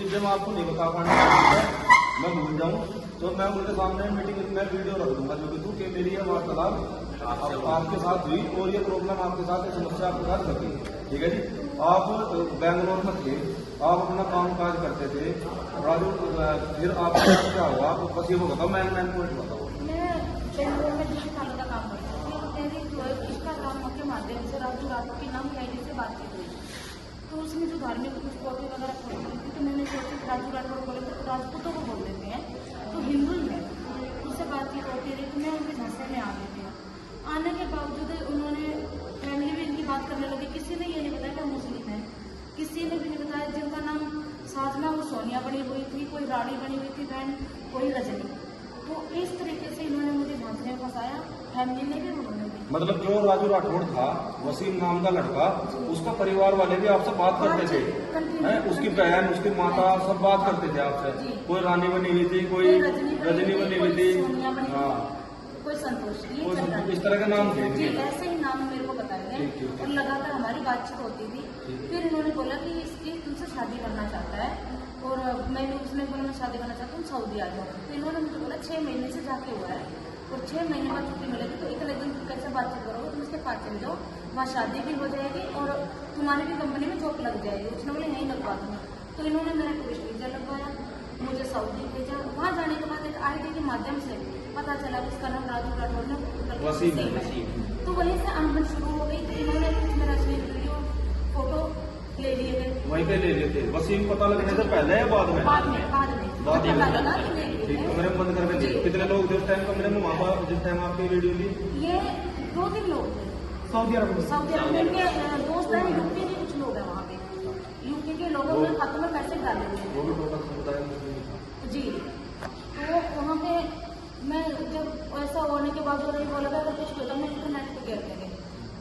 चीजें मैं आपको नहीं बता पाऊंगा, मैं भूल जाऊँ तो मैं उनके सामने मीटिंग में वीडियो रख दूंगा जो भी तू कि मेरी ये वार्तालाप आपके साथ हुई और ये प्रॉब्लम आपके साथ, ये समस्या आपके साथ घटी। ठीक है जी, आप बेंगलोर में थे, आप अपना काम काज करते थे राजू, फिर आपका क्या हुआ बस ये बताओ, मैन पॉइंट बताओ। मैं बेंगलोर में किसी साल का काम करती थी, मेरी इंस्टाग्राम के माध्यम से राजू राठौड़ की नाम आईडी से बातचीत हुई। तो उसमें जो धार्मिक कुछ कॉपी वगैरह खोली थी, तो मैंने सोची राजू राठौड़ बोले तो राजपूतों को बोल देते हैं, तो हिंदू ही है, उससे बातचीत होती रही। तो मैं उनके झांसे में आ गई थी। आने के बावजूद उन्होंने फैमिली भी इनकी बात करने लगी। किसी ने ये नहीं बताया कि मुस्लिम है, किसी ने भी नहीं बताया। जिनका नाम साधना वो सोनिया बनी हुई थी, कोई रानी बनी हुई थी बहन, कोई रजनी। तो इस तरीके से इन्होंने मुझे झांसे में फंसाया, फैमिली ने भी उन्होंने भी। मतलब जो राजू राठौड़ था, वसीम नाम का लड़का, उसका परिवार वाले भी आपसे बात करते थे, हैं? उसकी बहन, उसकी माता सब बात करते थे आपसे। कोई रानी बनी हुई थी, कोई रजनी बनी हुई थी, हाँ, कोई संतोष, इस तरह के नाम थे जी, ऐसे ही नाम मेरे को बताए गए और लगातार हमारी बातचीत होती थी। फिर इन्होंने बोला कि इसकी तुमसे शादी करना चाहता है, और मैंने उसने बोला मैं शादी करना चाहता हूँ, सऊदी आ जाओ। तो इन्होंने मुझे बोला 6 महीने से जाके हुआ है और 6 महीने बाद छुट्टी मिलेगी, तो इतने दिन कैसे बातचीत करोगे, तुम उसके पास चले जाओ, वहाँ शादी भी हो जाएगी और तुम्हारी भी कंपनी में जॉब लग जाएगी। उसने बोले नहीं लगवा दूंगा। तो इन्होंने मेरा टूरिस्ट वीजा लगवाया, मुझे सऊदी भेजा। वहाँ जाने के बाद एक आईडी के माध्यम से पता चला कि उसका नाम राजू राठौड़ ने वसीम है। तो वहीं से अनबन शुरू हो गई। तो इन्होंने कुछ मेरा वीडियो फोटो ले लिए गए, वहीं पे ले लेते। वसीम पता लगने से पहले या बाद में? बाद में पता लगा कि ले लिए गए। कमरे में बंद करके दिए। कितने लोग थे उस टाइम कमरे में वहाँ पर जिस टाइम आपकी वीडियो ली? ये 2-3 लोग थे। सऊदी अरब में? सऊदी अरब में के दोस्त हैं, यूपी के कुछ लोग हैं वहाँ पे, यूपी के लोगों ने खातों में पैसे डाले हुए वो भी टोटल समुदाय मुस्लिम था। जी। तो वहाँ पे मैं जब ऐसा होने के बाद जो बोला था अगर कुछ होता मैं इंटरनेट पे गिर गए।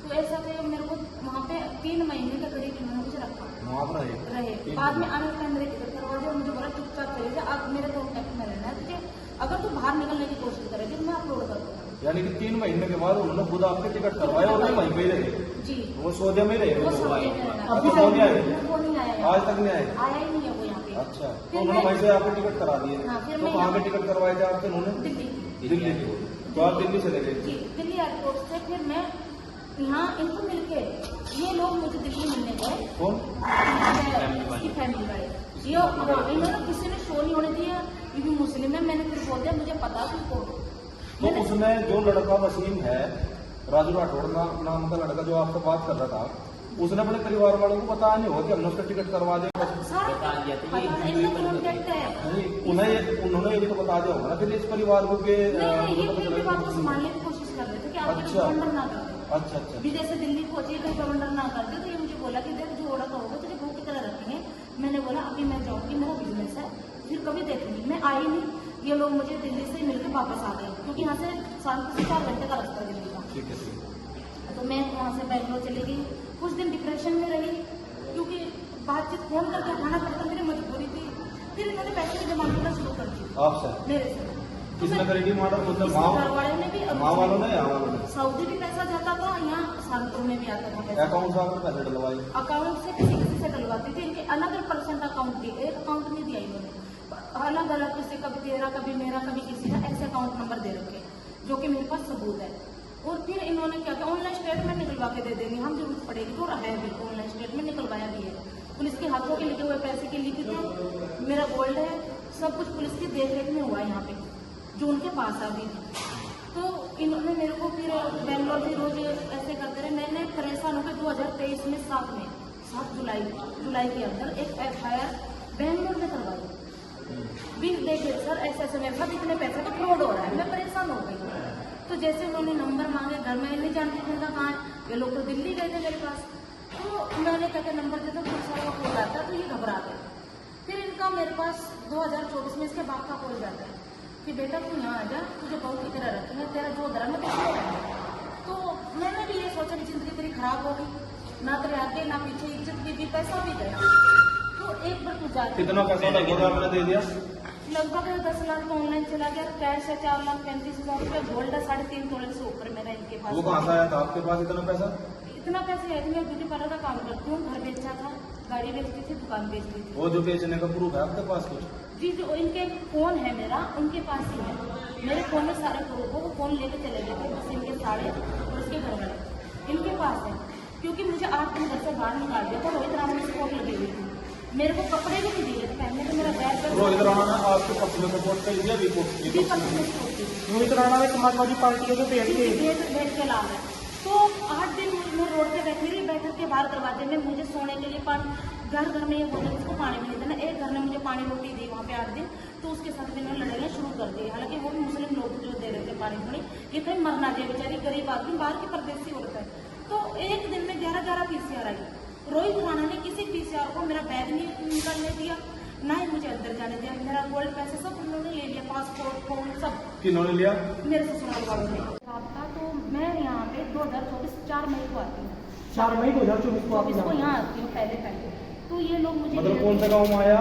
तो ऐसा थे मेरे को वहाँ पे 3 महीने के करीब इन्होंने मुझे रखा वहाँ पर रहे। बाद में आने टाइम मेरे टिकट करवा दिया, मुझे बोला चुपचाप चले जा, अब मेरे कॉन्टेक्ट में रहना है तुझे, अगर तू बाहर निकलने की कोशिश करेगी तो मैं अपलोड कर दूंगा। यानी कि 3 महीने के बाद उन्होंने खुद आपके टिकट करवाए और नहीं वहीं पे ही रहे? जी, वो सऊदी में रहे? वो सऊदी में रहना। अभी वो नहीं आए? वो नहीं आया, आज तक नहीं आए? आया ही नहीं है वो यहाँ पे। अच्छा, तो उन्होंने वहीं से आपको टिकट करा दिए? तो कहाँ के टिकट करवाए थे आपके उन्होंने? दिल्ली के। तो आप दिल्ली चले गए? जी, दिल्ली एयरपोर्ट से फिर मैं यहाँ इनको मिलके, ये लोग मुझे दिल्ली मिलने गए। कौन? इसकी फैमिली वाले। ये इन्होंने किसी ने शो नहीं होने दिया क्योंकि मुस्लिम है। मैंने फिर बोल दिया मुझे पता कि कौन। तो उसमें जो लड़का वसीम है, राजू राठौड़ नाम का लड़का जो आपसे बात कर रहा था, उसने अपने परिवार वालों को बताया नहीं होगा कि हमने उसका टिकट करवा दिया? उन्होंने ये भी तो बता दिया होगा ना फिर इस परिवार को के बात को संभालने की कोशिश कर रहे थे कि आप प्रबंधन ना कर दो। अच्छा अच्छा। भी जैसे दिल्ली पहुंची कहीं प्रबंधन ना कर दे। तो ये मुझे बोला कि देख जो ऑर्डर होगा तुझे भूख की तरह रखेंगे। मैंने बोला अभी मैं जाऊँगी, मेरा बिजनेस है, फिर कभी देखूंगी। मैं आई नहीं, ये लोग मुझे दिल्ली से मिलकर वापस आ गए क्योंकि यहाँ से 4 घंटे का रास्ता दिल्ली का। ठीक है। तो मैं वहाँ से बेंगलोर चली गई। कुछ दिन डिप्रेशन में रही क्योंकि बातचीत फोन करके उठाना पड़ता, मेरी मजबूरी थी। फिर इन्होंने पैसे की डिमांड करना शुरू कर दी आपसे? मेरे से। किसने करी डिमांड? मतलब घर वाले ने भी, माँ वालों ने, यहाँ वालों ने? सऊदी भी पैसा जाता था, यहाँ सालपुर में भी आता था पैसा। अकाउंट से आपने पैसे डलवाए? अकाउंट से किसी से डलवाती थी। इनके अलग अलग परसेंट अकाउंट दिए, एक अकाउंट नहीं दिया इन्होंने, अलग अलग किसी कभी तेरा कभी मेरा कभी किसी का, ऐसे अकाउंट नंबर दे रखे जो कि मेरे पास सबूत है। और फिर इन्होंने क्या किया, ऑनलाइन स्टेटमेंट निकलवा के दे देंगे, हम जरूरत पड़ेगी तो है भी, ऑनलाइन स्टेटमेंट निकलवाया भी है। पुलिस के हाथों के लिखे हुए पैसे की लिखित है, मेरा गोल्ड है, सब कुछ पुलिस की देखरेख में हुआ है यहाँ पे जो उनके पास अभी। तो इन्होंने मेरे को फिर बेंगलोर से रोज ऐसे करते रहे। मैंने परेशान होकर 2023 में 7 जुलाई के अंदर एक FIR बेंगलोर में करवाई। भी देखिए सर ऐसे मेरे साथ इतने पैसे का फ्रॉड हो रहा है, मैं परेशान हो गई। तो जैसे उन्होंने नंबर मांगे, घर में नहीं जानती थी उनका कहाँ है, ये लोग तो दिल्ली गए थे मेरे पास। तो मैंने क्या नंबर दिया था, कुछ साल का कॉल आता तो ये घबरा गए। फिर इनका मेरे पास 2024 में इसके बाप का कॉल जाता है कि बेटा तू यहाँ आ जा, तुझे बहू की तरह रखेंगे, तेरा जो धर्म है तो मैंने भी ये सोचा कि जिंदगी तेरी खराब होगी, ना तेरे आगे ना पीछे, इज्जत भी पैसा भी गया। तो एक बार तू जा। कितना पैसा लगेगा आपने दे दिया? लगभग 10 लाख का ऑनलाइन चला गया, कैश है 4,35,000 रुपया, गोल्ड है 3.5 तोले से ऊपर मेरा इनके पास। वो कहाँ से आया था आपके पास इतना पैसा? इतना पैसे है, मैं ब्यूटी पार्लर का काम करती हूँ, घर बेचा था, गाड़ी बेचती थी, दुकान बेचती थी। वो जो बेचने का प्रूफ है आपके पास कुछ? जी, जो इनके फोन है मेरा, उनके पास ही है। मेरे फोन में सारे प्रूफ हो, वो फोन लेके चले गए थे, बस इनके साड़े और उसके घर वाले इनके पास है। क्योंकि मुझे 8 दिन घर से बाहर निकाल दिया था, रोहित राणा में सपोर्ट लगी हुई थी, मेरे को कपड़े भी नहीं दिए थे पहनने, तो मेरा बैग रोहित राणा ने आपके पक्ष में सपोर्ट कर लिया रोहित राणा एक समाजवादी पार्टी के जो भेज के ला रहे। तो 8 दिन मैं रोड पे बैठी रही, बैठक के बाहर दरवाजे में मुझे सोने के लिए घर में ये बोले उसको पानी भी नहीं देना। एक घर ने मुझे पानी रोटी दी वहाँ पे 8 दिन, तो उसके साथ भी इन्होंने लड़ाइयाँ शुरू कर दी। हालांकि वो भी मुस्लिम लोग जो दे रहे थे पानी थोड़ी, ये कहीं मरना जाए, बेचारी गरीब आदमी, बाहर की परदेसी औरत है। तो एक दिन में 11 PCR आई। रोहित राणा ने किसी PCR को मेरा बैग नहीं निकालने दिया, ना ही मुझे अंदर जाने दिया। मेरा गोल्ड पैसे सब उन्होंने ले लिया, पासपोर्ट फोन सब। किन्होंने लिया? मेरे ससुराल वालों ने। आपका तो मैं यहाँ पे 2024 4 मई को आती हूँ। 4 मई 2024 को यहाँ आती हूँ पहले। तो ये लोग मुझे मतलब कौन सा गाँव में आया?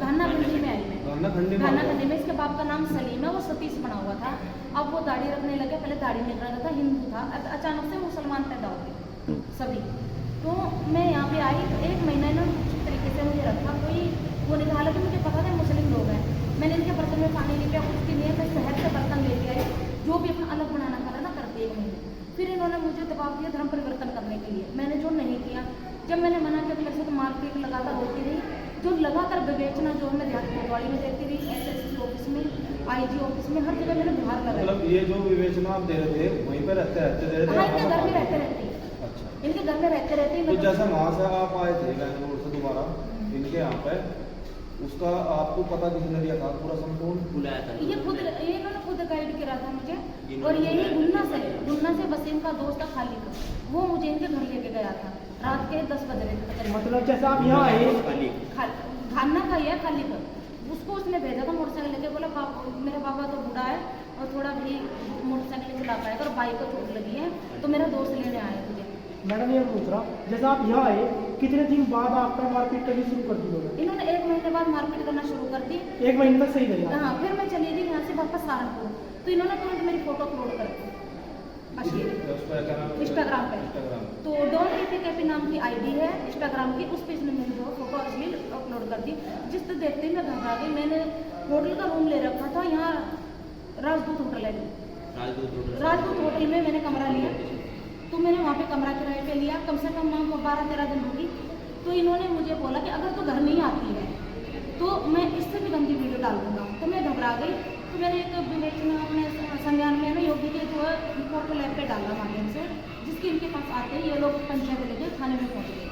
घाना खंडी में आई मैं। घाना खंडी में। इसके बाप का नाम सलीम है, वो सतीश बना हुआ था। अब वो दाढ़ी रखने लगे, पहले दाढ़ी नहीं रखा था, हिंदू था, अचानक से मुसलमान पैदा हो गए सभी। तो मैं यहाँ पे आई, 1 महीना इन्होंने अच्छी तरीके से मुझे रखा, कोई वो नहीं था। हालांकि मुझे पता था मुस्लिम लोग हैं। मैंने इनके बर्तन में पानी नहीं पिया, कुछ की नहीं है, मैं शहर से बर्तन लेके आई, जो भी अपना अलग बनाना था ना करते 1 महीने। फिर इन्होंने मुझे दबाव दिया धर्म परिवर्तन करने के लिए, मैंने जो नहीं किया। जब मैंने मना किया तो मेरे से तो मारपीट लगातार होती रही, जो लगातार विवेचना जो मैं देहात कोतवाली में देती रही, SSP ऑफिस में, IG ऑफिस में, हर जगह मैंने बिहार लगा। मतलब ये जो विवेचना आप दे रहे थे वहीं पे रहते हाँ, इनके घर में रहते अच्छा, इनके घर में रहते तो जैसा वहाँ से आप आए थे बैंगलोर से दोबारा इनके यहाँ पे, उसका आपको पता किसने दिया था पूरा संपूर्ण? बुलाया था ये खुद, इन्होंने खुद गाइड करा था मुझे। और यही गुन्ना से वसीम का दोस्त था खालिद, वो मुझे इनके घर लेके गया था रात के 10 बज रहे थे। मतलब जैसे आप यहाँ आए, खाना का है खालिद, उसको उसने भेजा था मोटरसाइकिल लेके, बोला मेरा पापा तो बूढ़ा है और थोड़ा भी मोटरसाइकिल चला पाएगा और बाइक को चोट लगी है, तो मेरा दोस्त लेने आया मुझे। मैडम ये पूछ रहा, जैसे आप यहाँ आए कितने दिन बाद आपका मारपीट करनी शुरू कर दी लोगों? इन्होंने 1 महीने बाद मारपीट करना शुरू कर दी। 1 महीने तक सही रही? हाँ, फिर मैं चली गई यहाँ से वापस सहारनपुर, तो इन्होंने तुरंत मेरी फोटो अपलोड कर दी इंस्टाग्राम पे। तो डॉन कैफे नाम की ID है इंस्टाग्राम की, उस पे इसने मेरी जो फोटो अश्लील अपलोड कर दी, जिससे देखते ही मैं घबरा गई। मैंने होटल का रूम ले रखा था यहाँ, राजदूत होटल है, राजदूत होटल में मैंने कमरा लिया। तो मैंने वहाँ पे कमरा किराए पे लिया, कम से कम 12-13 दिन होगी। तो इन्होंने मुझे बोला कि अगर तू घर नहीं आती है तो मैं इससे भी गंदी वीडियो डाल दूंगा। तो मैं घबरा गई, तो मैंने एक विवेचना अपने संज्ञान में ना योगी के जो है पोर्टल ऐप पे डाला माध्यम से, जिसके इनके पास आते हैं ये लोग पंचायत लेके थाने में पहुँच गए।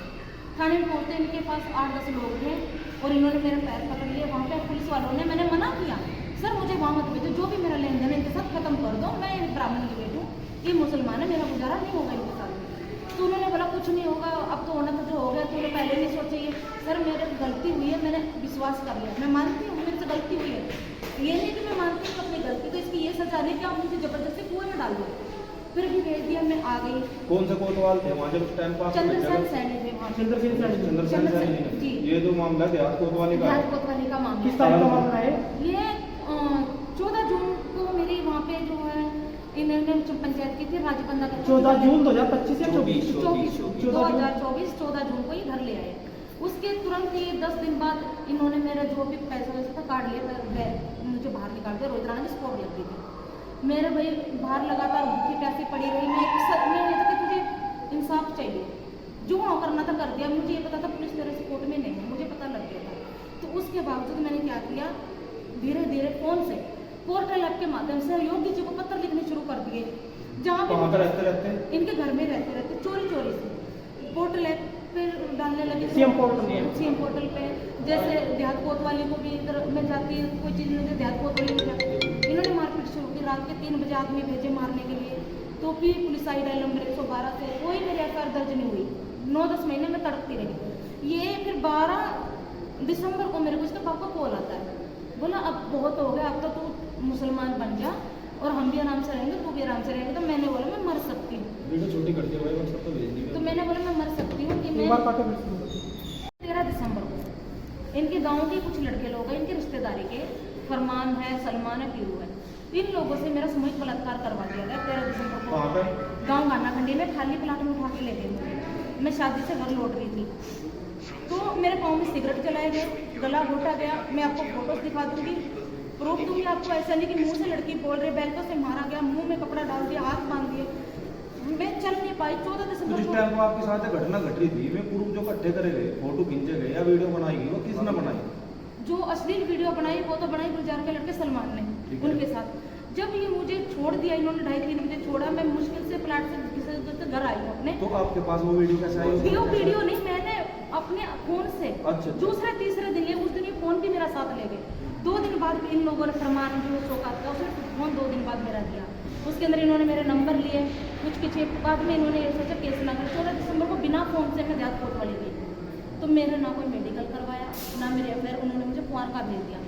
थाने में पहुँचते इनके पास 8-10 लोग थे और इन्होंने मेरे पैर पकड़ लिए। वहाँ पे पुलिस वालों ने, मैंने मना किया, सर मुझे वहाँ मत भेजो, जो भी मेरा लेन देन इनके साथ खत्म कर दो, मैं ब्राह्मण की बेटी हूँ, ये मुसलमान है, मेरा गुजारा नहीं होगा इनके साथ। तो उन्होंने बोला कुछ नहीं होगा, अब तो होना तो जो हो गया, तो उन्हें पहले नहीं सोचिए। सर मेरे गलती हुई है, मैंने विश्वास कर लिया, मैं मानती हूँ मेरे से गलती हुई है, ये नहीं कि मैं मानती हूँ अपनी गलती, तो इसकी ये सजा नहीं कि आप मुझे जबरदस्ती कुएं में डाल दो। फिर भी भेज दिया, मैं आ गई। कौन से कोतवाल थे वहाँ जब उस टाइम पास? चंद्रसेन सैनी थे वहाँ। चंद्रसेन सैनी जी। ये जो मामला है देहात कोतवाली का, देहात कोतवाली का मामला, किस तारीख का मामला है ये 14 जून को मेरी वहाँ पे जो है इन्होंने पंचायत की थी राजबंदा का। 14 जून 2025 या 24? 2024 14 जून को ही घर ले आए। उसके तुरंत ही 10 दिन बाद इन्होंने मेरा जो भी पैसा वैसा था काट लिया, मुझे बाहर निकाल दिया। रोहित राणा की स्पॉट लग गई थी। मेरे भाई बाहर लगातार भूखी प्यासी पड़ी रही। मैं ये था कि तुझे इंसाफ चाहिए, जो वहाँ करना था कर दिया। मुझे ये पता था पुलिस मेरे सपोर्ट में नहीं है, मुझे पता लग गया था। तो उसके बावजूद मैंने क्या किया, धीरे धीरे फोन से पोर्टल ऐप के माध्यम से योगी जी को पत्र लिखने शुरू कर दिए। जहाँ पे रहते इनके घर में रहते चोरी से पोर्टल ऐप पे डालने लगे। सीएम पोर्टल पे जैसे देहात कोतवाली को भी इधर में जाती है, कोई चीज़ नहीं, देहात कोतवाली में जाती। इन्होंने मारपीट शुरू की, रात के 3 बजे आदमी भेजे मारने के लिए। तो भी पुलिस आई डायल नंबर 112 से, कोई मेरी FIR दर्ज नहीं हुई। 9-10 महीने में तड़पती रही। ये फिर 12 दिसंबर को मेरे को इसके पापा कॉल आता है, बोला अब बहुत हो गया, अब तो तू मुसलमान बन जा और हम भी आराम से रहेंगे, तू भी आराम से रहेंगे। तो मैंने बोला मैं मर सकती हूँ, वीडियो छोटी कर दिया भाई, WhatsApp पे भेज दी। तो मैंने बोला मैं मर सकती हूँ कि मैं 13 दिसंबर को इनके गांव के कुछ लड़के लोग हैं, इनके रिश्तेदारी के, फरमान है, सलमान है, पीरू है, इन लोगों से मेरा सामूहिक बलात्कार करवा दिया गया 13 दिसंबर को। गाँव गाना खंडी में खाली प्लाट में उठा के ले गए मुझे। मैं शादी से घर लौट रही थी, तो मेरे पाँव में सिगरेट जलाए गए, गला घोटा गया। मैं आपको फोटोज दिखा दूंगी, प्रूफ दूंगी आपको। ऐसा नहीं कि मुंह से लड़की बोल रही, बेल्टों से मारा गया, मुंह में कपड़ा डाल दिया, हाथ बांध दिए, मैं चल नहीं पाई। 14 तो दिसंबर जिस को टाइम को आपके साथ घटना घट रही थी, वे प्रूफ जो इकट्ठे करे गए, फोटो खींचे गए या वीडियो बनाई गई, वो किसने बनाई? जो अश्लील वीडियो बनाई वो तो बनाई गुलजार के लड़के सलमान ने ठीक है। उनके साथ। जब ये मुझे छोड़ दिया, इन्होंने 2:30-3 बजे छोड़ा, मैं मुश्किल से प्लाट से घर आई हूँ अपने। तो आपके पास वो वीडियो कैसे आई? वीडियो नहीं, मैंने अपने फोन से अच्छा। दूसरे तीसरे दिन, ये उस दिन ये फोन भी मेरा साथ ले गए। 2 दिन बाद इन लोगों ने फरमान जो शौकात का उसने फोन 2 दिन बाद मेरा दिया। उसके अंदर इन्होंने मेरे नंबर लिए, कुछ बाद में इन्होंने ये सोचा केस ना कर। 14 दिसंबर को बिना फोन से मैं देहात कोतवाली गई, तो मेरा ना कोई मेडिकल करवाया ना मेरे अफेयर। उन्होंने मुझे कुंवारका भेज दिया।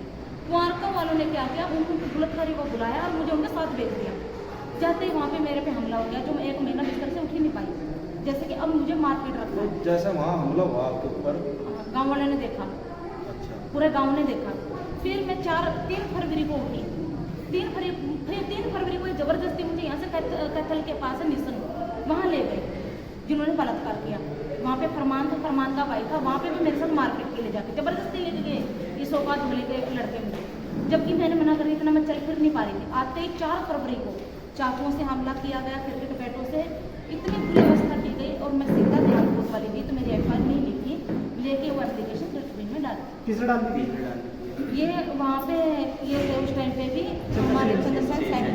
कुंवारका वालों ने क्या किया, उनको बुलतकारी को बुलाया और मुझे उनके साथ भेज दिया। जाते ही वहाँ पे मेरे पे हमला हो गया, जो मैं 1 महीना बिस्तर से उठ ही नहीं पाई। जैसे कि अब मुझे मारपीट रखा तो है। जैसे वहाँ हमला हुआ आपके ऊपर? गाँव वाले ने देखा, अच्छा। पूरे गांव ने देखा। फिर मैं 3 फरवरी को उठी। 3 फरवरी को जबरदस्ती मुझे यहाँ से कैथल के पास है मिशन, वहाँ ले गए जिन्होंने बलात्कार किया। वहाँ पे फरमान का भाई था, वहाँ पे भी मेरे साथ मारपीट के ले जाके जबरदस्ती लेके गए इस औकात झोले के लड़के मुझे, जबकि मैंने मना कर रही थी ना, मैं चल फिर नहीं पा रही थी। आते ही 4 फरवरी को चाकुओं से हमला किया गया, क्रिकेट बैटों से, इतनी बुरी अवस्था की गई और मैं सीधा देहात कोतवाली गई। तो मेरी FIR नहीं लिखी, लेके वो एप्लीकेशन डस्टबिन में डाल दी। किसने डाल दी? ये वहाँ पे ये थे उस टाइम पे भी हमारे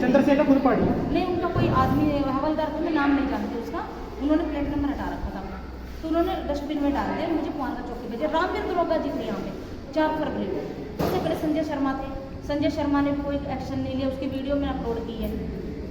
चंद्रसेन खुद पार्टी नहीं, उनका कोई आदमी हवलदार था, मैं नाम नहीं जानती उसका। उन्होंने प्लेट नंबर हटा रखा था अपना, तो उन्होंने डस्टबिन में डाल दिया। मुझे कुंवारका चौकी भेजे। रामवीर दरोगा जी थे यहाँ पे 4 फरवरी को। उससे पहले संजय शर्मा थे, संजय शर्मा ने कोई एक्शन नहीं लिया। उसकी वीडियो मैंने अपलोड की है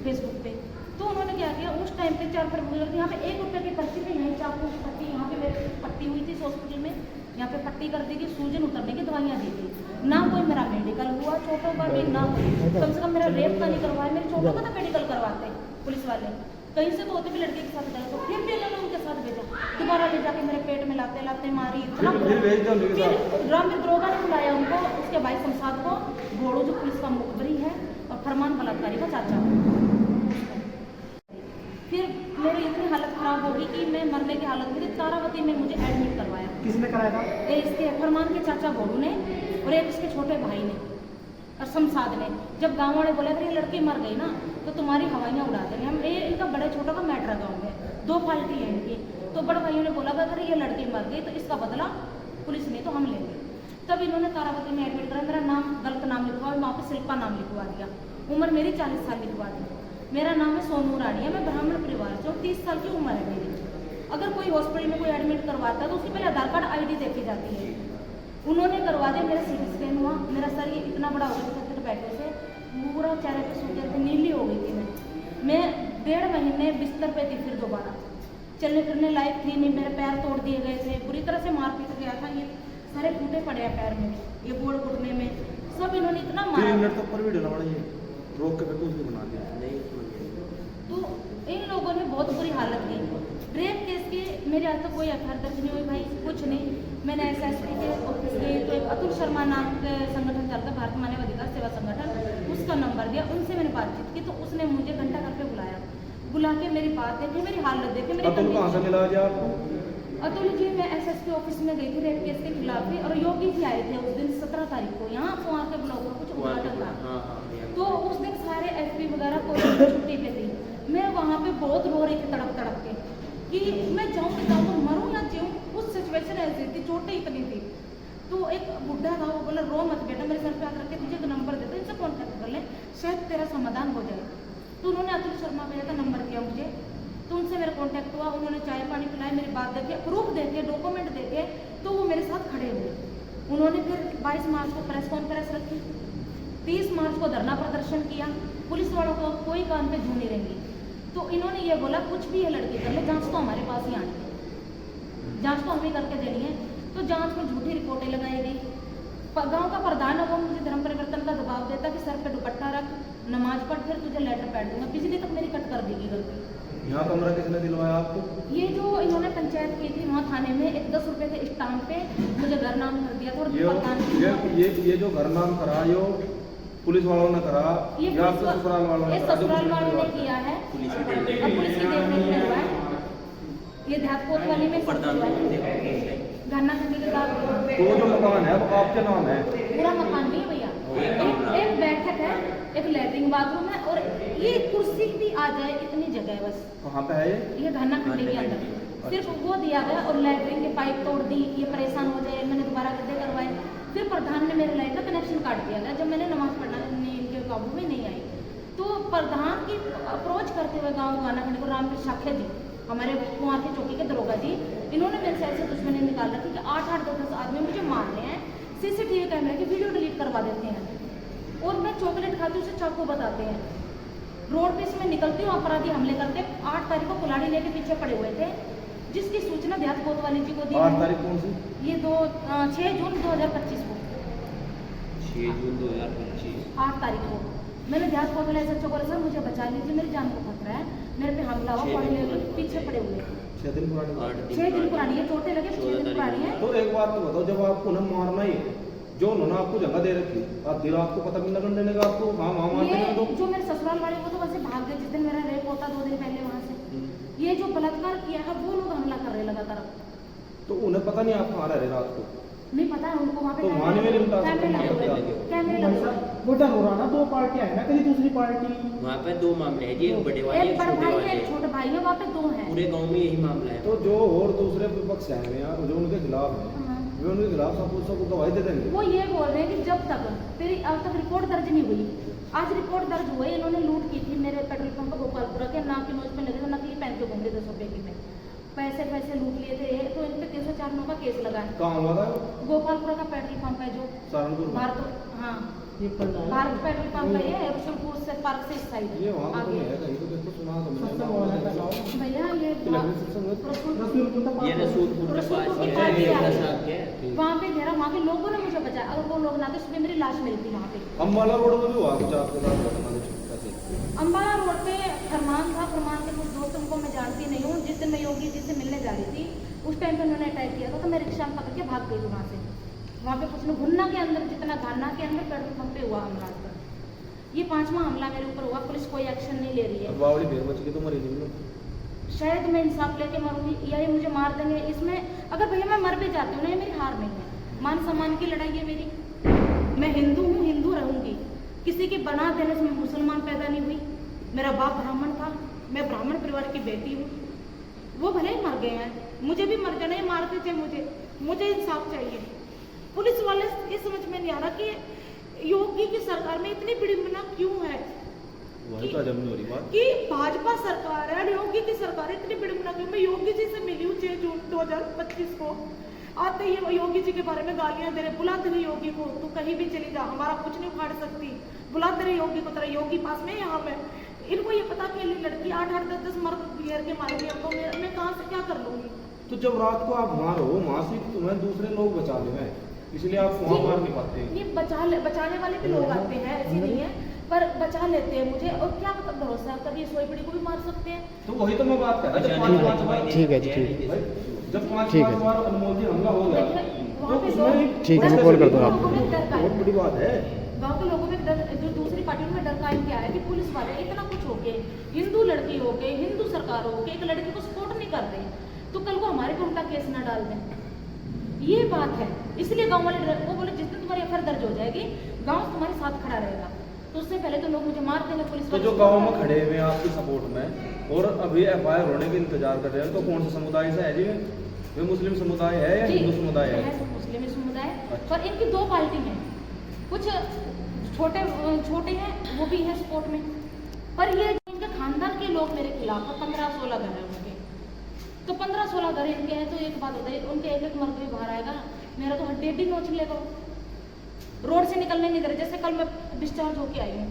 फेसबुक पे। तो उन्होंने क्या किया, उस टाइम पे 4 फरवरी को यहाँ पे 1 रुपये की पर्ची पे, यहीं चाकू की पट्टी, यहाँ पे मेरी पट्टी हुई थी हॉस्पिटल में, यहाँ पे पट्टी कर दी गई, सूजन उतरने की दवाइयाँ दी गई। ना कोई मेरा मेडिकल हुआ चोटों का भी, ना कोई कम से कम मेरा रेप का नहीं करवाया। मेरे चोटों का तो मेडिकल करवाते पुलिस वाले, कहीं से तो होते भी लड़के के साथ गए, तो फिर भी इन्होंने उनके साथ भेजा। दोबारा ले जाके मेरे पेट में लाते लाते मारी, इतना फिर भेज दो उनके साथ। फिर रामवीर दरोगा ने बुलाया उनको, उसके भाई शमशाद को, घोड़ो जो पुलिस का मुखबरी है और फरमान बलात्कारी का चाचा। फिर मेरी इतनी हालत खराब होगी कि मैं मरने की हालत में थी। तारावती में मुझे एडमिट करवाया। किसने कराया था? इसके फरमान के चाचा घोड़ू ने और एक इसके छोटे भाई ने और शमशाद ने। जब गाँव वाले बोले अगर ये लड़की मर गई ना तो तुम्हारी हवाइयाँ उड़ा देंगे हम। ये इनका बड़े छोटा का मैटर गाँव में 2 पार्टी है इनकी। तो बड़े भाइयों ने बोला अगर ये लड़की मर गई तो इसका बदला पुलिस ने तो हम लेंगे। तब इन्होंने तारावती में एडमिट करा, मेरा नाम गलत नाम लिखवा और वहाँ पर शिल्पा नाम लिखवा दिया। उम्र मेरी 40 साल लिखवा दी। मेरा नाम है सोनू रानी है, मैं ब्राह्मण परिवार से हूँ, 30 साल की उम्र है मेरी। अगर कोई हॉस्पिटल में कोई एडमिट करवाता है तो उसकी पहले आधार कार्ड ID देखी जाती है। उन्होंने करवा दिया, मेरा CT स्कैन हुआ, मेरा सर ये इतना बड़ा हो गया था बैठे से, पूरा चेहरे पे सूजन थी, नीली हो गई थी मैं 1.5 महीने बिस्तर पे थी। फिर दोबारा चलने फिरने लायक थी नहीं, मेरे पैर तोड़ दिए गए थे, बुरी तरह से मारपीट गया था। ये सारे फूटे पड़े हैं पैर में, ये गोड़ घुटने में सब इन्होंने इतना मारा। 3 मिनट तक पर वीडियो ना बनाइए, रोक के फिर कुछ भी बना दिया। तो इन लोगों ने बहुत बुरी हालत की। रेप केस की मेरे आज तक कोई FIR दर्ज नहीं हुई भाई, कुछ नहीं। मैंने SSP के ऑफिस गई तो एक अतुल शर्मा नाम के संगठन चलता, भारत मानव अधिकार सेवा संगठन, उसका नंबर दिया, उनसे मैंने बातचीत की। तो उसने मुझे घंटा घर पे बुला के मेरी बात देखी, मेरी हालत देखी, मेरी अतुल कहाँ से मिला जी आपको? अतुल जी मैं SSP ऑफिस में गई थी रेप केस के खिलाफ ही, और योगी जी आए थे उस दिन 17 तारीख को यहाँ कुंवार के ब्लॉक में कुछ उद्घाटन था। तो उस दिन सारे SP वगैरह को छुट्टी पे थी। मैं वहाँ पे बहुत रो रही थी तड़प के कि मैं जाऊँ तो मरूँ या जीऊँ। उस सिचुएशन ऐसी थी, चोटें इतनी थी। तो एक बुढ़ा था, वो बोला रो मत बेटा, मेरे सर पे हाथ रख के तुझे एक नंबर देता, इनसे कॉन्टैक्ट कर ले, शायद तेरा समाधान हो जाए। तो उन्होंने अतुल शर्मा भैया का नंबर दिया मुझे, तो उनसे मेरा कॉन्टैक्ट हुआ। उन्होंने चाय पानी पिलाया, मेरी बात देखे, प्रूफ देखे, डॉक्यूमेंट देखे, तो वो मेरे साथ खड़े हुए। उन्होंने फिर 22 मार्च को प्रेस कॉन्फ्रेंस रखी, 30 मार्च को धरना प्रदर्शन किया। पुलिस वालों को कोई कान पे जू नहीं रहेंगी। तो इन्होंने ये बोला कुछ भी ये लड़की कर ले, जांच तो हमारे पास ही आनी है, जांच तो हमें करके देनी है। तो जांच में झूठी रिपोर्टें लगाई गई। गांव का प्रधान है वो मुझे धर्म परिवर्तन का दबाव देता कि सर पे दुपट्टा रख, नमाज पढ़, फिर तुझे लेटर पैड दूंगा। बिजली तक मेरी कट कर देगी घर पे। यहाँ कमरा किसने दिलवाया आपको? ये जो इन्होंने पंचायत की थी वहाँ थाने में एक 10 रुपए के स्टाम्प पे मुझे घर नाम कर दिया था। और ये जो घर नाम करा यो पुलिस वालों ने करा या ससुराल वालों ने करा? ससुराल वालों ने किया है, अब पुलिस की देखरेख में हुआ है। ये देहात कोतवाली में घाना खंडी के साथ तो जो मकान है वो आपके नाम है? पूरा मकान नहीं है भैया, एक बैठक है, एक लैट्रिन बाथरूम है और ये कुर्सी भी आ जाए इतनी जगह है बस। कहाँ पे है ये? ये घाना खंडी के अंदर सिर्फ वो दिया गया और लैट्रिन के पाइप तोड़ दी, ये परेशान हो जाए, मैंने दोबारा गड्ढे करवाए। फिर प्रधान ने मेरे लाइन का कनेक्शन काट दिया गया जब मैंने नमाज पढ़ना इनके काबू में नहीं आई। तो प्रधान की अप्रोच करते हुए गाँव घाना खंडी को रामवीर साख्या जी, हमारे कुमार की चौकी के दरोगा जी, इन्होंने मेरे से ऐसे दुश्मनी निकाल रखी कि 8-8 10 आदमी मुझे मार रहे हैं, सीसीटीवी कैमरे की वीडियो डिलीट करवा देते हैं और मैं चॉकलेट खाती हूँ उसे चाकू बताते हैं। रोड पे से मैं निकलती हूँ, अपराधी हमले करते। 8 तारीख को कुल्हाड़ी लेके पीछे पड़े हुए थे, जिसकी सूचना देहात कोतवाली जी को दी। 8 तारीख कौन सी? ये 6 जून 2025 को, 6 जून 2025 8 तारीख को मैंने देहात कोतवाली ऐसा बोला, सर मुझे बचा लीजिए, मेरी जान को खतरा है, मेरे पे हमला हुआ, पढ़ने पीछे पड़े हुए हैं। 6 दिन पुरानी? 6 दिन पुरानी है, चोटें लगे 6 दिन पुरानी है। तो एक बात तो बताओ, जब आपको उन्हें मारना ही है, जो उन्होंने आपको जगह दे रखी, आप दिल आपको पता भी लगन देने का आपको, हाँ वहाँ मारते हैं तो? जो मेरे ससुराल वाले वो तो वैसे भाग गए जिस दिन मेरा रेप होता 2 दिन पहले वहाँ से। ये जो बलात्कार किया है वो लोग हमला कर रहे लगातार। तो उन्हें पता नहीं आप कहाँ रह रहे रात को? नहीं पता है उनको, वहाँ पे तो वहाँ नहीं मिली उनका कैमरे लगे हुए हैं, कैमरे लगे हुए हैं। वो डर हो रहा ना, 2 पार्टियां है ना, कहीं दूसरी पार्टी। वहाँ पे 2 मामले हैं जी, एक बड़े वाले एक एक बड़ा छोटे भाई है, वाले। एक छोटा भाई है, वहाँ पे 2 हैं। पूरे गांव में यही मामला है। तो जो और दूसरे विपक्ष हैं यहाँ जो उनके खिलाफ है, हाँ। वे उनके खिलाफ सबको गवाही दे देंगे? वो ये बोल रहे हैं कि जब तक तेरी अब तक रिपोर्ट दर्ज नहीं हुई, आज रिपोर्ट दर्ज हुई। इन्होंने लूट की थी मेरे पेट्रोल पंप गोपालपुरा के, नाक की नोच पे लगे थे, नकली पहन के घूम रहे 10 रुपए की में, पैसे लूट लिए थे। तो इन पे 304 का केस लगा है। कहाँ हुआ था? गोपालपुरा का पेट्रोल पंप है जो सहारनपुर में? भारत, हाँ ये पढ़ना है। भारत पेट्रोल पंप है, ये रुशनपुर से पार्क से इस साइड ये वहाँ तो आगे नहीं है कहीं, तो देखो सुना तो सत्संग हो रहा है मैंने। पहला। भैया ये रसूलपुर का ये रसूलपुर के पास रसूलपुर के है, पास ही ये है। साथ के। वहाँ पे घेरा, वहाँ के लोगों ने मुझे बचाया। अगर वो लोग ना थे सुबह मेरी लाश मिलती वहाँ पे। अम्बाला रोड में भी हुआ कुछ आपके साथ घटना कुछ ऐसे? अम्बाला रोड पे फरमान था, फरमान के कुछ दोस्तों को मैं जानती नहीं हूँ। जिस दिन मैं योगी जी से मिलने जा रही थी उस टाइम पे उन्होंने अटैक किया था, तो मैं रिक्शा में पकड़ के भाग गई थी वहाँ से। वहाँ पे कुछ लोग घुन्ना के अंदर, जितना घाना के अंदर पेट्रोल पंप पे हुआ हमला। ये 5वां हमला मेरे ऊपर हुआ, पुलिस कोई एक्शन नहीं ले रही है। बावड़ी फिर बच गई तो मरी नहीं? शायद मैं इंसाफ लेके मरूंगी या ये मुझे मार देंगे। इसमें अगर भैया मैं मर भी जाती हूँ ना, ये मेरी हार नहीं है। मान सम्मान की लड़ाई है मेरी। मैं हिंदू हूँ, हिंदू रहूंगी। किसी की बना देने से मैं मुसलमान पैदा नहीं हुई। मेरा बाप ब्राह्मण था, मैं ब्राह्मण परिवार की बेटी हूँ। वो भले ही मर गए हैं, मुझे भी मर जाना, ये मारते थे मुझे इंसाफ चाहिए। पुलिस वाले ये समझ में नहीं आ रहा कि योगी की सरकार में इतनी विडंबना क्यों है। वही तो हजम नहीं हो रही बात। कि भाजपा सरकार है और योगी की सरकार है, इतनी विडंबना क्यों। मैं योगी जी से मिली हूँ 6 जून 2025 को। आते ही वो योगी जी के बारे में गालियां दे रहे, बुलाते रहे योगी को, तू कहीं भी चली जा, हमारा कुछ नहीं उखाड़ सकती। बुलाते रहे योगी को, तेरा योगी पास में यहाँ में। इनको ये पता कि लड़की 8-8 10 मर्द घेर के मारेंगे हमको, मैं कहाँ से क्या कर लूंगी। तो जब रात को आप वहाँ रहो, वहाँ से तुम्हें दूसरे लोग बचा ले हैं, इसलिए आप वहाँ मार नहीं पाते? ये बचाने वाले भी लोग आते हैं, ऐसी नहीं है, पर बचा लेते हैं मुझे। और क्या पता भरोसा, कभी सोई पड़ी को भी मार सकते हैं। तो वही तो मैं बात कर रहा था। ठीक है जी, ठीक है। जब 5 बार अनमोल जी हमला हो गया वहाँ पे तो उसमें ठीक है, मैं कॉल करता हूँ आपको। बहुत बड़ी बात है। गाँव के लोगों में डर, जो दूसरी पार्टियों में डर कायम किया है कि पुलिस वाले इतना कुछ हो के, हिंदू लड़की हो के, हिंदू सरकार हो के, एक लड़की को सपोर्ट नहीं कर रहे, तो कल को हमारे पे उल्टा केस ना डाल दें। ये बात है, इसलिए गांव वाले वो बोले जिस दिन तुम्हारी एफआईआर दर्ज हो जाएगी गांव तुम्हारे साथ खड़ा रहेगा। तो उससे पहले तो लोग मुझे मार देंगे पुलिस तो वाले। जो गांव में खड़े हुए हैं आपकी सपोर्ट में और अभी एफआईआर होने के इंतजार कर रहे हैं, तो कौन सा समुदाय से है जी? वे मुस्लिम समुदाय है या हिंदू समुदाय है? मुस्लिम समुदाय। अच्छा। पर इनकी 2 पार्टी हैं, कुछ छोटे हैं वो भी हैं सपोर्ट में, पर ये इनके खानदान के लोग मेरे खिलाफ है। 15-16 घर है उनके, तो 15-16 घर इनके हैं। तो एक बात होता है, उनके एक मर्द भी बाहर आएगा, मेरा तो हड्डी नोच लेगा। रोड से निकलने नहीं दे रहे। जैसे कल मैं डिस्चार्ज होके आई हूँ,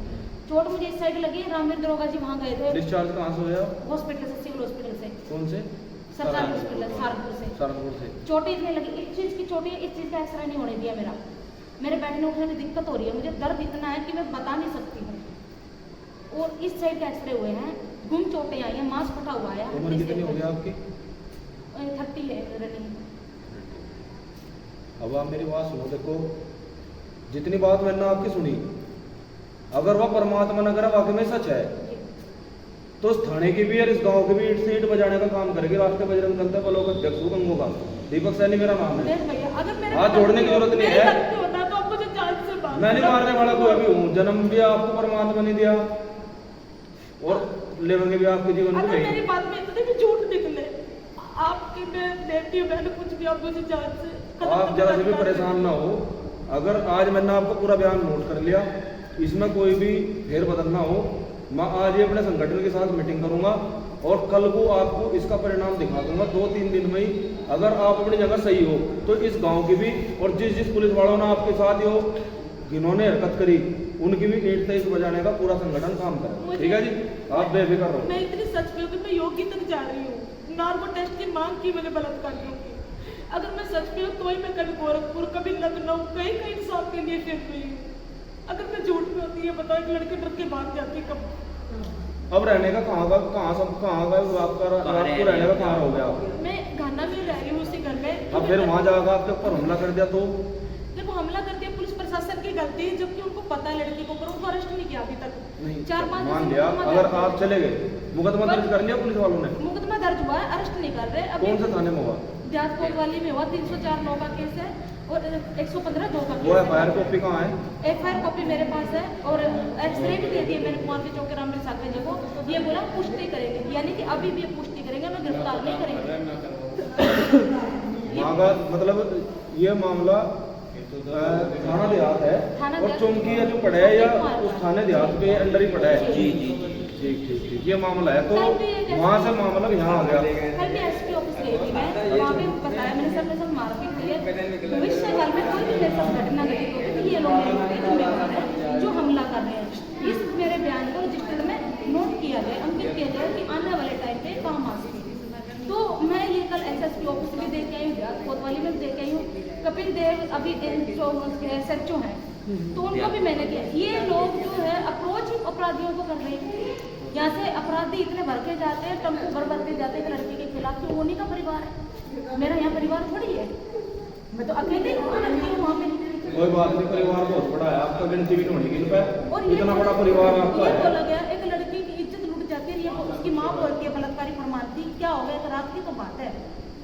चोट मुझे इस साइड लगी, रामवीर दरोगा जी वहाँ गए थे डिस्चार्ज कहाँ से हुआ? हॉस्पिटल से, सिविल हॉस्पिटल से, कौन से? सरकारी हॉस्पिटल सहारनपुर से। सहारनपुर से चोट इतनी लगी, इस चीज़ की चोट है, इस चीज़ का एक्सरे नहीं होने दिया मेरा। मेरे बैठने उठने में दिक्कत हो रही है, मुझे दर्द इतना है कि मैं बता नहीं सकती हूँ। और इस साइड के एक्सरे हुए हैं, गुम चोटें आई हैं, मांस फटा हुआ है। उम्र कितनी हो गई आपकी? 30 है रनिंग। अब आप मेरी बात सुनो, देखो जितनी बात मैंने आपकी सुनी, अगर वह परमात्मा न करे वाकई में सच है, तो उस थाने की भी और इस गांव की भी ईंट से ईंट बजाने का काम करेगी। राष्ट्रीय बजरंग दल का ब्लॉक अध्यक्ष हूं गंगो का, दीपक सैनी मेरा नाम है। देख भैया, अगर मेरे हाथ जोड़ने की जरूरत नहीं है। गलती होता तो आप मुझे जान से बात मैं नहीं मारने वाला कोई अभी हूँ। जन्म भी आपको परमात्मा नहीं दिया और लेवंगे भी आपके जीवन में अगर नहीं। मेरी बात में इतने भी झूठ निकले, आपकी मैं बेटी हूँ, मैंने कुछ भी, आप मुझे जान से आप जरा से भी परेशान ना हो। अगर आज मैंने आपको पूरा बयान नोट कर लिया, इसमें कोई भी फेरबदल ना हो, मैं आज ही अपने संगठन के साथ मीटिंग करूंगा और कल को आपको इसका परिणाम दिखा दूंगा 2-3 दिन में ही। अगर आप अपनी जगह सही हो तो इस गांव की भी और जिस पुलिस वालों ने आपके साथ हो जिन्होंने हरकत करी उनकी भी ईंट तेज बजाने का पूरा संगठन काम करे। ठीक है जी, आप बेफिक्र रहो। मैं इतनी सच में हूँ कि मैं योगी तक जा रही हूँ। नार्को टेस्ट की मांग की मैंने बलात्कारियों की। अगर मैं सच में हूँ तो ही मैं कभी गोरखपुर, कभी लखनऊ, कहीं कहीं इंसाफ के लिए फिर रही हूँ। अगर मैं झूठ में होती है, बताओ एक लड़के डर के भाग जाती कब। अब रहने का कहाँ का आपको रहने का कहाँ हो गया? मैं घाना में रह रही हूँ उसी घर में। अब फिर वहाँ जाकर आपके ऊपर हमला कर दिया तो? देखो, हमला कर दिया पुलिस प्रशासन की गलती है, जबकि उनको पता है लड़की को, पर उनको अरेस्ट नहीं किया अभी तक। नहीं 4-5 मान लिया। अगर आप चले गए, मुकदमा दर्ज कर लिया पुलिस वालों ने? मुकदमा दर्ज हुआ है, अरेस्ट नहीं कर रहे अभी। कौन से थाने में हुआ? देहात कोतवाली में हुआ। 304(9) का केस है और 115(2) का केस वो है। एफआईआर कॉपी कहाँ है? एफआईआर कॉपी मेरे पास है और एक्सरे भी दे दिए मैंने कुमार के चौके राम सागर को। ये बोला पुष्टि करेंगे, यानी कि अभी भी पुष्टि करेंगे, हमें गिरफ्तार नहीं करेंगे। वहाँ का मतलब ये मामला थाना देहात है और चौकी है जो पड़ा है या उस थाने देहात के अंदर ही पड़ा है? जी जी ठीक ये मामला है। तो वहाँ से मामला यहाँ आ गया। कल भी एसपी ऑफिस गई थी मैं, वहाँ पे बताया मैंने, सब ने सब मारपीट की है। भविष्य काल में कोई भी मेरे साथ घटना घटित होती है, ये लोग मेरे जिम्मेदार है जो हमला कर रहे हैं। इस मेरे बयान को रजिस्टर में नोट किया जाए, अंकित किया जाए कि आने वाले टाइम पे काम आ सके। तो मैं ये कल एसएसपी ऑफिस में देख के आई हूँ, कोतवाली में देख के आई हूँ। कपिल देव अभी SHO है, तो उनको भी मैंने किया। ये लोग जो है अप्रोच अपराधियों को कर रहे हैं। यहाँ से अपराधी इतने भर के जाते हैं, टम्पू भर के जाते हैं लड़की के खिलाफ, तो उन्हीं का परिवार है। मेरा यहाँ परिवार थोड़ी है, मैं तो अकेले रहती हूँ वहाँ पे। कोई बात नहीं, परिवार बहुत बड़ा है आपका, गिनती भी नहीं होनी गिन पे। और ये इतना बड़ा परिवार आपका ये है। बोला गया एक लड़की की इज्जत लूट जाती है, ये उसकी माँ बोलती है बलात्कारी फरमाती। क्या होगा, एक रात की तो बात है,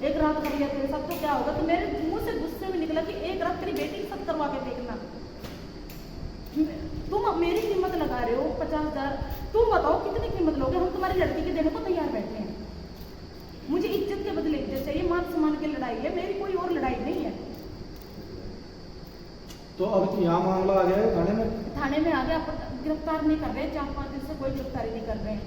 एक रात कर लिया तेरे साथ तो क्या होगा। तो मेरे मुंह से गुस्से में निकला कि एक रात तेरी बेटी के साथ करवा के देखना। तुम मेरी कीमत लगा रहे हो 50,000, तुम बताओ कितनी कीमत लोगे? हम तुम्हारी लड़की के देने को तैयार बैठे हैं। मुझे इज्जत के बदले इज्जत चाहिए, मान सम्मान की लड़ाई है, मेरी कोई और लड़ाई नहीं है। तो अब यहाँ मामला आ गया है थाने में? थाने में आ गया, गिरफ्तार नहीं कर रहे, 4-5 दिन से कोई गिरफ्तारी नहीं कर रहे हैं।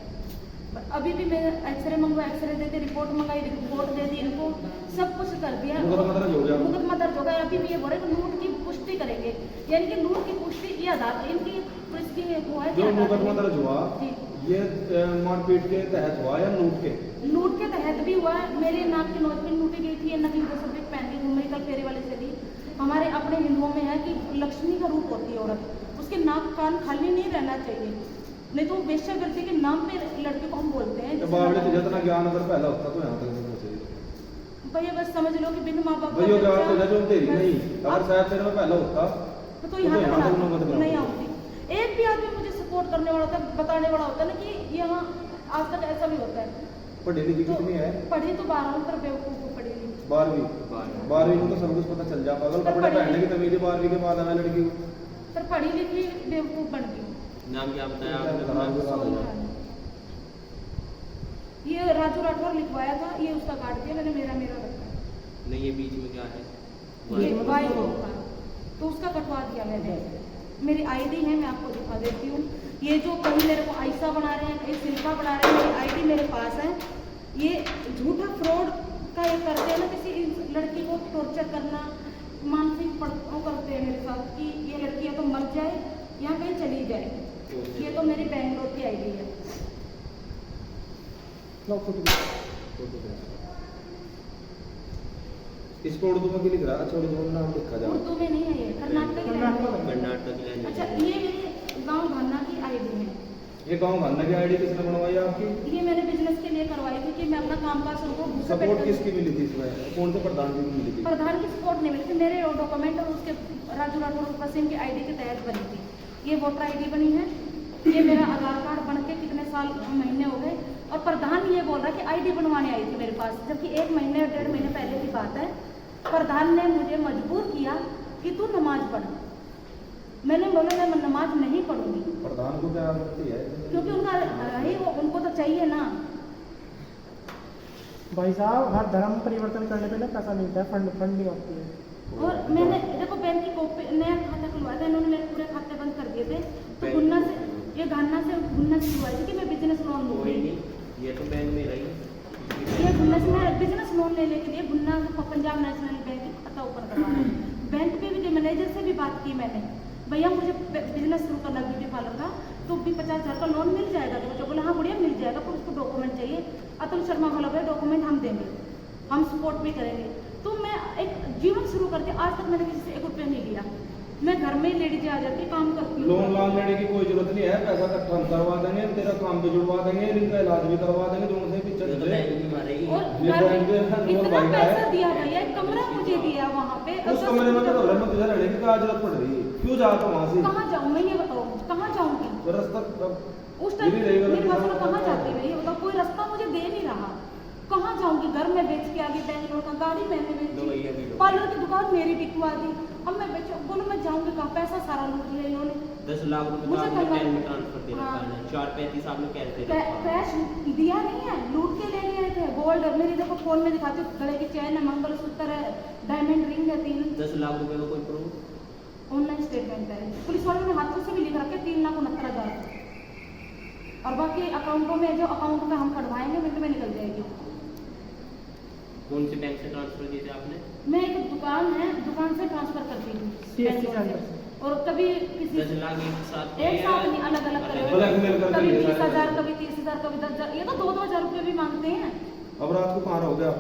अभी भी मैं एक्सरे मंगवा, एक्सरे दे दी, रिपोर्ट मंगाई, रिपोर्ट दे दी इनको, सब कुछ कर दिया। मुकदमा दर्ज हो गया? मुकदमा दर्ज हो गया। अभी भी ये बोल रहे कि लूट की पुष्टि करेंगे, यानी कि लूट की पुष्टि ये आधार इनकी पुलिस की वो है। जो मुकदमा दर्ज हुआ जी, ये मारपीट के तहत हुआ या लूट के? लूट के तहत भी हुआ। मेरे नाक की नोच भी लूटी गई थी, ये नकली सर्टिफिकेट पहन के घूम रही, कल फेरे वाले से दी। हमारे अपने हिंदुओं में है कि लक्ष्मी का रूप होती है औरत, उसके नाक कान खाली नहीं रहना चाहिए, नहीं तो वेश्यावृत्ति के नाम पे लड़के को हम बोलते हैं। तो बावड़ी तो जितना ज्ञान अगर पहला होता तो यहाँ तक नहीं पहुंचे। भैया बस समझ लो कि बिन माँ बाप भैया ज्ञान तो जो तेरी नहीं, अगर शायद तेरे में पहला होता तो यहाँ तक तक नहीं आती। एक भी आदमी मुझे सपोर्ट करने वाला होता, बताने वाला होता ना कि यहाँ आज तक ऐसा भी होता है। पढ़ी लिखी तो कितनी है? पढ़ी तो 12वीं पर बेवकूफ को पढ़ी नहीं। 12वीं में तो सब कुछ पता चल जाता। अगर कपड़े पहनने की तमीज 12वीं के बाद है लड़की को, पर पढ़ी लिखी बेवकूफ बन गई। नाम क्या बताया आपने? ये राजू राठौर लिखवाया था, ये उसका काट दिया मैंने, मेरा रखा। नहीं, ये बीच में क्या है? ये वाई होगा तो उसका कटवा दिया मैंने। मेरी आईडी है, मैं आपको दिखा देती हूँ। ये जो कहीं मेरे को आयशा बना रहे हैं, कहीं शिल्पा बना रहे हैं, मेरी आईडी मेरे पास है। ये झूठा फ्रॉड का ये करते हैं ना, किसी लड़की को टॉर्चर करना, मानसिक वो करते हैं मेरे साथ कि ये लड़की या तो मर जाए या कहीं चली जाए। ये तो मेरी बेंगलोर की आईडी है। इसको उर्दू में लिख रहा है? अच्छा, उर्दू में नाम लिखा जाए। उर्दू में नहीं है, ये कर्नाटक की कर्नाटक लैंग्वेज। अच्छा, ये मेरे गांव भाना की आईडी है। ये गाँव भाना की आईडी किसने बनवाई है आपकी? ये मैंने बिजनेस के लिए करवाई थी कि मैं अपना काम काज शुरू करूँ। सपोर्ट किसकी मिली थी इसमें? कौन से प्रधान जी की मिली थी? प्रधान की सपोर्ट नहीं मिली थी, मेरे डॉक्यूमेंट और उसके राजू राठौर वसीम की आईडी के तहत बनी थी। ये वोटर आईडी बनी है ये मेरा आधार कार्ड बन के कितने साल महीने हो गए, और प्रधान ये बोल रहा है कि आईडी बनवाने आई थी मेरे पास, जबकि 1 महीने 1.5 महीने पहले की बात है। प्रधान ने मुझे मजबूर किया कि तू नमाज पढ़। मैंने बोला मैं नमाज नहीं पढ़ूंगी, प्रधान को क्या आपत्ति है? क्योंकि उनका ही उनको तो चाहिए ना। भाई साहब, हर धर्म परिवर्तन करने पे ना पैसा मिलता है, फंडिंग होती है। और मैंने देखो बैंक की कॉपी, नया खाता खुलवाया था इन्होंने, मेरे पूरे खाते बंद कर दिए थे। तो गुन्ना से, ये घाना से खुलवाई थी कि मैं बिजनेस लोन कोई लूँगी। नहीं, ये तो बैंक में रही। ये गुन्ना से मैं बिजनेस लोन लेने के लिए गुन्ना पंजाब नेशनल बैंक खाता ओपन करवाना है। बैंक पे भी मैनेजर से भी बात की मैंने, भैया मुझे बिजनेस शुरू करना ब्यूटी पार्लर का, तो भी 50,000 का लोन मिल जाएगा? तो बच्चा बोला हाँ बढ़िया मिल जाएगा, पर उसको डॉक्यूमेंट चाहिए। अतुल शर्मा बोला भैया डॉक्यूमेंट हम देंगे, हम सपोर्ट भी करेंगे। तो मैं एक जीवन शुरू करके आज तक मैंने किसी से 1 रुपया नहीं लिया। मैं घर में ही लेडीज आ जाती, काम करती हूँ। लोन लान लेने की कोई जरूरत नहीं है, पैसा इकट्ठा करवा देंगे, तेरा काम भी जुड़वा देंगे, इनका इलाज भी करवा देंगे, दोनों से ये तो बैंक में मारेगी। और ये घर बैंक में में लोन इतना मांगा है। पैसा दिया भैया, एक कमरा मुझे दिया वहाँ पे। उस कमरे में तो घर में तुझे रहने की क्या जरूरत पड़ रही है? क्यों जाता वहाँ से? कहाँ जाऊँ मैं, ये बताओ कहाँ जाऊँगी? रास्ता उस टाइम मेरे पास में कहाँ जाती मैं, ये बताओ? कोई रास्ता मुझे दे नहीं रहा, कहाँ जाऊँगी? घर में बेच के आ गई, बैंगलोर का गाड़ी मैंने लो भैया भी बेची, लो। पार्लर की दुकान मेरी बिकवा दी। अब मैं बेचो बोलो मैं जाऊँगी कहाँ? पैसा सारा लूट लिया इन्होंने। 10 लाख रुपए तो मुझे आपने करवा- बैंक में ट्रांसफर दे रखा हाँ। है, 4-35 आपने कैश दे रखा है। कैश दिया नहीं है, लूट के ले गए थे। गोल्ड मेरी देखो फोन में दिखाती हूँ, गले की चैन है, मंगलसूत्र है, डायमंड रिंग है 3। 10 लाख रुपए का कोई प्रूफ? ऑनलाइन स्टेटमेंट है, पुलिस वालों ने हाथों से भी लिख रखे 3,69,000। और बाकी अकाउंटों में जो अकाउंट में हम कढ़वाएंगे मिनट में निकल जाएगी। कौन से बैंक से ट्रांसफर किए थे आपने? मैं एक दुकान है, दुकान से ट्रांसफर करती हूँ CSC बैंगलोर सेंटर से। और कभी किसी 10 लाख एक साथ एक साथ नहीं, अलग अलग ब्लैकमेल करे, करके कभी ले 20,000 जाते हैं। कभी 30,000 कभी 10,000, ये तो 2-2 हज़ार रुपये भी मांगते हैं। अब रात को कहाँ रहोगे आप?